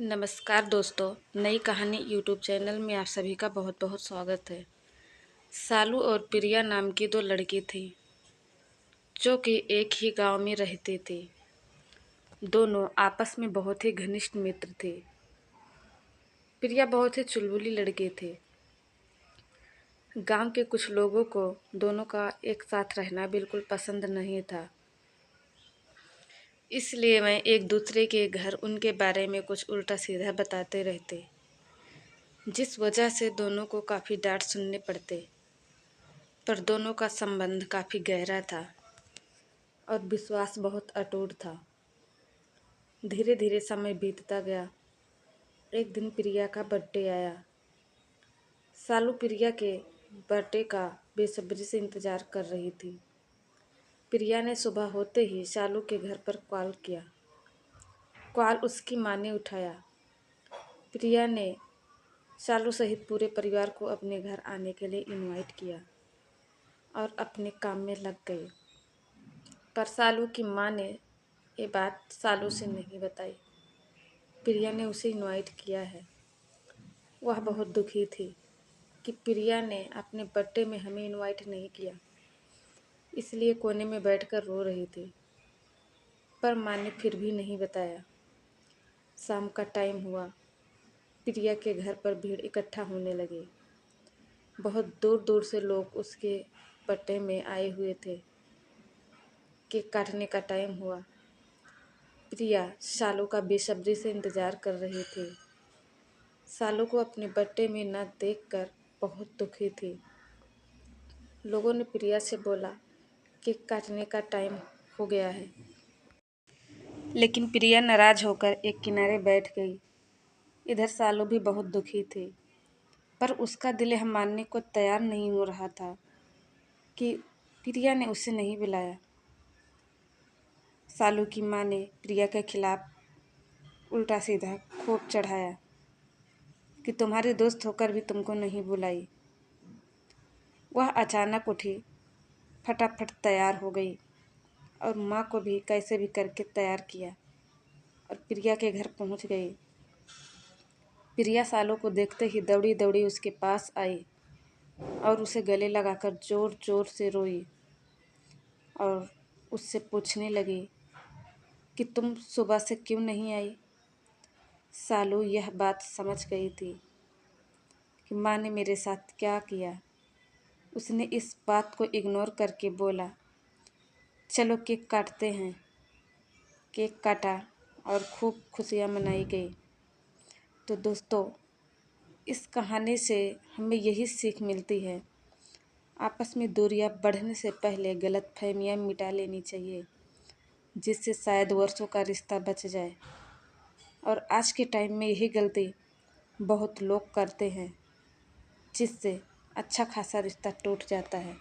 नमस्कार दोस्तों, नई कहानी यूट्यूब चैनल में आप सभी का बहुत बहुत स्वागत है। सालू और प्रिया नाम की दो लड़की थी जो कि एक ही गांव में रहती थी। दोनों आपस में बहुत ही घनिष्ठ मित्र थे। प्रिया बहुत ही चुलबुली लड़की थी। गांव के कुछ लोगों को दोनों का एक साथ रहना बिल्कुल पसंद नहीं था। इसलिए मैं एक दूसरे के घर उनके बारे में कुछ उल्टा सीधा बताते रहते, जिस वजह से दोनों को काफ़ी डांट सुनने पड़ते। पर दोनों का संबंध काफ़ी गहरा था और विश्वास बहुत अटूट था। धीरे धीरे समय बीतता गया। एक दिन प्रिया का बर्थडे आया। सालू प्रिया के बर्थडे का बेसब्री से इंतज़ार कर रही थी। प्रिया ने सुबह होते ही सालू के घर पर कॉल किया। कॉल उसकी माँ ने उठाया। प्रिया ने सालू सहित पूरे परिवार को अपने घर आने के लिए इनवाइट किया और अपने काम में लग गई। पर सालू की माँ ने ये बात सालू से नहीं बताई। प्रिया ने उसे इनवाइट किया है। वह बहुत दुखी थी कि प्रिया ने अपने बर्थडे में हमें इनवाइट नहीं किया, इसलिए कोने में बैठकर रो रही थी। पर माँ ने फिर भी नहीं बताया। शाम का टाइम हुआ। प्रिया के घर पर भीड़ इकट्ठा होने लगी। बहुत दूर दूर से लोग उसके बर्थडे में आए हुए थे। केक काटने का टाइम हुआ। प्रिया सालू का बेसब्री से इंतज़ार कर रही थी। सालू को अपने बर्थडे में न देखकर बहुत दुखी थी। लोगों ने प्रिया से बोला केक काटने का टाइम हो गया है, लेकिन प्रिया नाराज होकर एक किनारे बैठ गई। इधर सालू भी बहुत दुखी थी, पर उसका दिल यह मानने को तैयार नहीं हो रहा था कि प्रिया ने उसे नहीं बुलाया। सालू की माँ ने प्रिया के खिलाफ उल्टा सीधा खूब चढ़ाया कि तुम्हारे दोस्त होकर भी तुमको नहीं बुलाई। वह अचानक उठी, फटाफट तैयार हो गई और माँ को भी कैसे भी करके तैयार किया और प्रिया के घर पहुँच गई। प्रिया सालू को देखते ही दौड़ी दौड़ी उसके पास आई और उसे गले लगाकर ज़ोर ज़ोर से रोई और उससे पूछने लगी कि तुम सुबह से क्यों नहीं आई। सालू यह बात समझ गई थी कि माँ ने मेरे साथ क्या किया। उसने इस बात को इग्नोर करके बोला, चलो केक काटते हैं। केक काटा और खूब खुशियाँ मनाई गई। तो दोस्तों, इस कहानी से हमें यही सीख मिलती है, आपस में दूरियां बढ़ने से पहले गलतफहमियां मिटा लेनी चाहिए, जिससे शायद वर्षों का रिश्ता बच जाए। और आज के टाइम में यही गलती बहुत लोग करते हैं, जिससे अच्छा खासा रिश्ता टूट जाता है।